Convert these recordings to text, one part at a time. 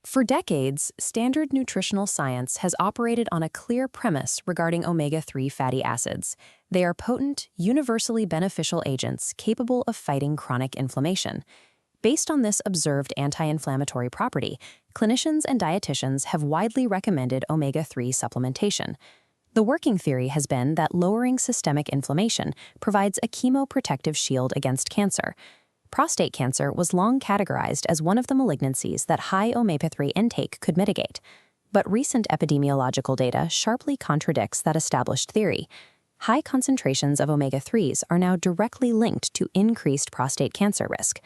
For decades, standard nutritional science has operated on a clear premise regarding omega-3 fatty acids. They are potent, universally beneficial agents capable of fighting chronic inflammation. Based on this observed anti-inflammatory property, clinicians and dietitians have widely recommended omega-3 supplementation. The working theory has been that lowering systemic inflammation provides a chemoprotective shield against cancer. Prostate cancer was long categorized as one of the malignancies that high omega-3 intake could mitigate. But recent epidemiological data sharply contradicts that established theory. High concentrations of omega-3s are now directly linked to increased prostate cancer risk.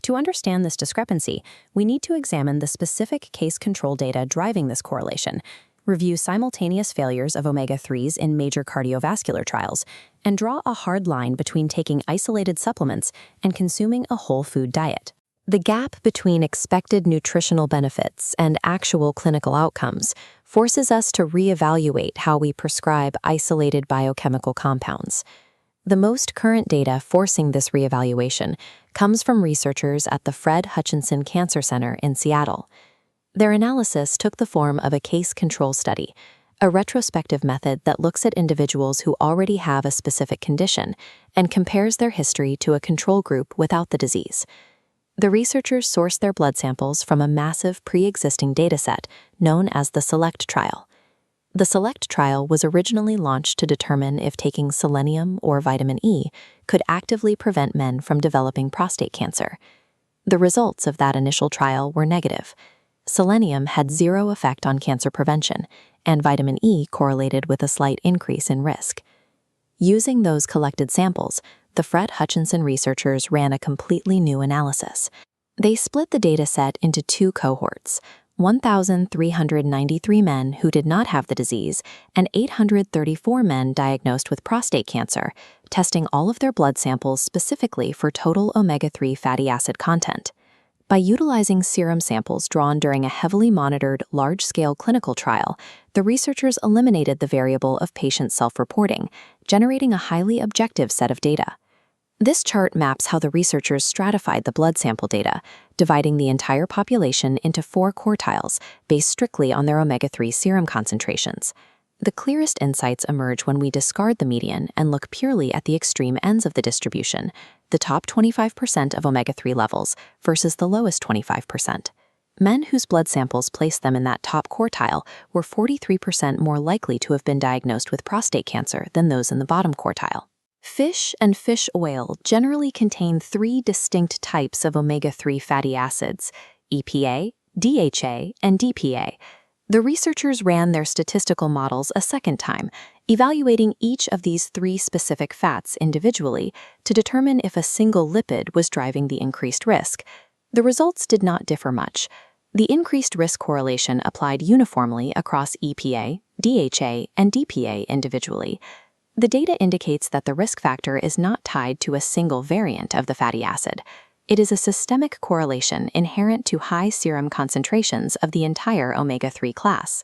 To understand this discrepancy, we need to examine the specific case control data driving this correlation, review simultaneous failures of omega-3s in major cardiovascular trials, and draw a hard line between taking isolated supplements and consuming a whole food diet. The gap between expected nutritional benefits and actual clinical outcomes forces us to reevaluate how we prescribe isolated biochemical compounds. The most current data forcing this reevaluation comes from researchers at the Fred Hutchinson Cancer Center in Seattle. Their analysis took the form of a case control study, a retrospective method that looks at individuals who already have a specific condition and compares their history to a control group without the disease. The researchers sourced their blood samples from a massive pre-existing dataset known as the SELECT trial. The SELECT trial was originally launched to determine if taking selenium or vitamin E could actively prevent men from developing prostate cancer. The results of that initial trial were negative. Selenium had zero effect on cancer prevention, and vitamin E correlated with a slight increase in risk. Using those collected samples, the Fred Hutchinson researchers ran a completely new analysis. They split the data set into two cohorts, 1,393 men who did not have the disease and 834 men diagnosed with prostate cancer, testing all of their blood samples specifically for total omega-3 fatty acid content. By utilizing serum samples drawn during a heavily monitored, large-scale clinical trial, the researchers eliminated the variable of patient self-reporting, generating a highly objective set of data. This chart maps how the researchers stratified the blood sample data, dividing the entire population into 4 quartiles based strictly on their omega-3 serum concentrations. The clearest insights emerge when we discard the median and look purely at the extreme ends of the distribution, the top 25% of omega-3 levels versus the lowest 25%. Men whose blood samples placed them in that top quartile were 43% more likely to have been diagnosed with prostate cancer than those in the bottom quartile. Fish and fish oil generally contain 3 distinct types of omega-3 fatty acids, EPA, DHA, and DPA. The researchers ran their statistical models a second time, evaluating each of these 3 specific fats individually to determine if a single lipid was driving the increased risk. The results did not differ much. The increased risk correlation applied uniformly across EPA, DHA, and DPA individually. The data indicates that the risk factor is not tied to a single variant of the fatty acid. It is a systemic correlation inherent to high serum concentrations of the entire omega-3 class.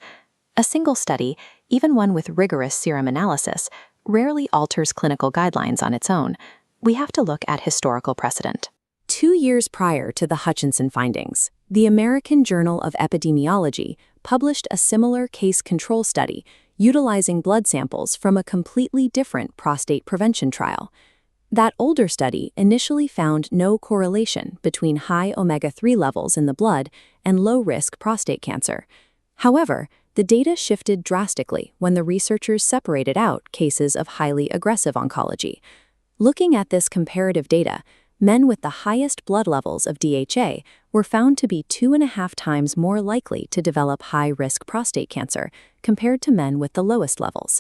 A single study, even one with rigorous serum analysis, rarely alters clinical guidelines on its own. We have to look at historical precedent. 2 years prior to the Hutchinson findings, the American Journal of Epidemiology published a similar case control study utilizing blood samples from a completely different prostate prevention trial. That older study initially found no correlation between high omega-3 levels in the blood and low-risk prostate cancer. However, the data shifted drastically when the researchers separated out cases of highly aggressive oncology. Looking at this comparative data, men with the highest blood levels of DHA were found to be 2.5 times more likely to develop high-risk prostate cancer compared to men with the lowest levels.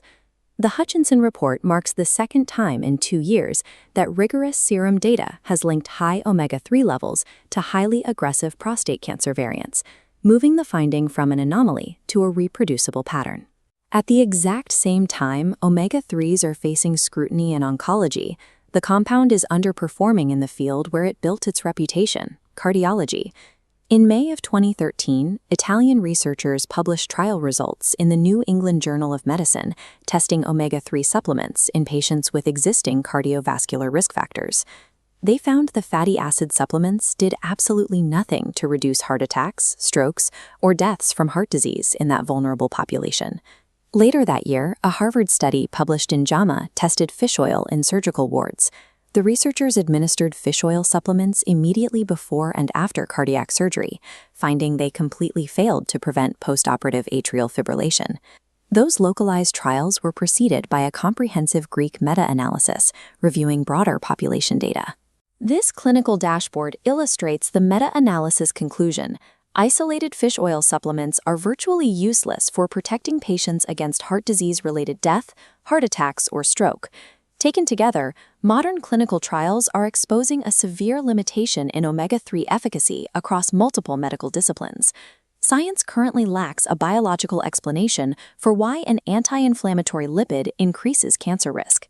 The Hutchinson report marks the second time in 2 years that rigorous serum data has linked high omega-3 levels to highly aggressive prostate cancer variants, moving the finding from an anomaly to a reproducible pattern. At the exact same time omega-3s are facing scrutiny in oncology, the compound is underperforming in the field where it built its reputation, cardiology. In May of 2013, Italian researchers published trial results in the New England Journal of Medicine testing omega-3 supplements in patients with existing cardiovascular risk factors. They found the fatty acid supplements did absolutely nothing to reduce heart attacks, strokes, or deaths from heart disease in that vulnerable population. Later that year, a Harvard study published in JAMA tested fish oil in surgical wards. The researchers administered fish oil supplements immediately before and after cardiac surgery, finding they completely failed to prevent postoperative atrial fibrillation. Those localized trials were preceded by a comprehensive Greek meta-analysis, reviewing broader population data. This clinical dashboard illustrates the meta-analysis conclusion. Isolated fish oil supplements are virtually useless for protecting patients against heart disease-related death, heart attacks, or stroke. Taken together, modern clinical trials are exposing a severe limitation in omega-3 efficacy across multiple medical disciplines. Science currently lacks a biological explanation for why an anti-inflammatory lipid increases cancer risk.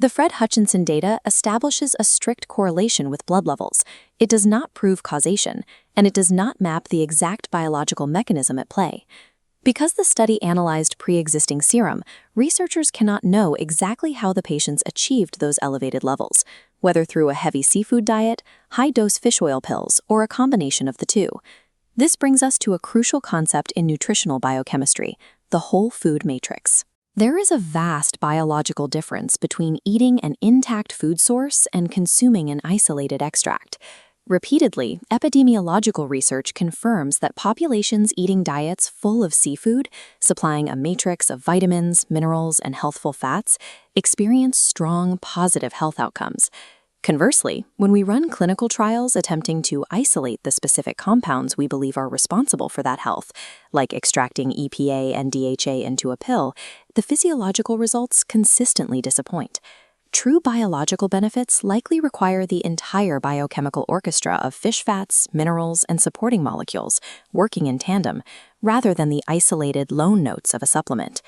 The Fred Hutchinson data establishes a strict correlation with blood levels. It does not prove causation, and it does not map the exact biological mechanism at play. Because the study analyzed pre-existing serum, researchers cannot know exactly how the patients achieved those elevated levels, whether through a heavy seafood diet, high-dose fish oil pills, or a combination of the two. This brings us to a crucial concept in nutritional biochemistry, the whole food matrix. There is a vast biological difference between eating an intact food source and consuming an isolated extract. Repeatedly, epidemiological research confirms that populations eating diets full of seafood, supplying a matrix of vitamins, minerals, and healthful fats, experience strong positive health outcomes. Conversely, when we run clinical trials attempting to isolate the specific compounds we believe are responsible for that health, like extracting EPA and DHA into a pill, the physiological results consistently disappoint. True biological benefits likely require the entire biochemical orchestra of fish fats, minerals, and supporting molecules working in tandem, rather than the isolated lone notes of a supplement.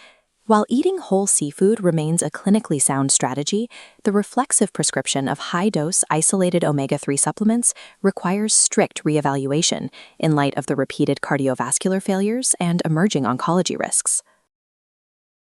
While eating whole seafood remains a clinically sound strategy, the reflexive prescription of high-dose isolated omega-3 supplements requires strict reevaluation in light of the repeated cardiovascular failures and emerging oncology risks.